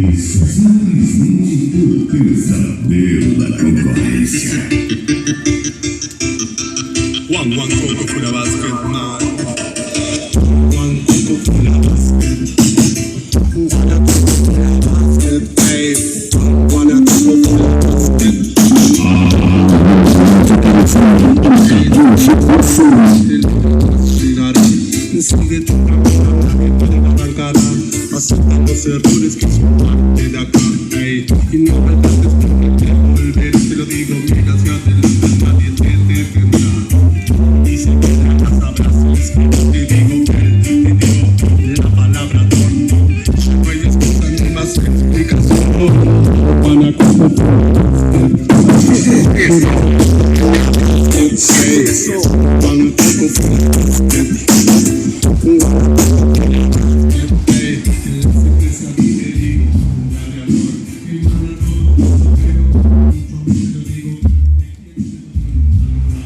Isso simplesmente por pesadelo da concorrência. One coco for the basket, man. One coco for the basket. One coco for the basket, hey. One coco for the basket. Sigue tu camino, arrancará. Acepta los errores que son parte de acá, hey. Y no me trates de volver, te lo digo, mira hacia adelante, nadie te defenderá. Y si me tratas abrazos, te digo que te digo la palabra tonto. No hay excusa ni más explicación. Para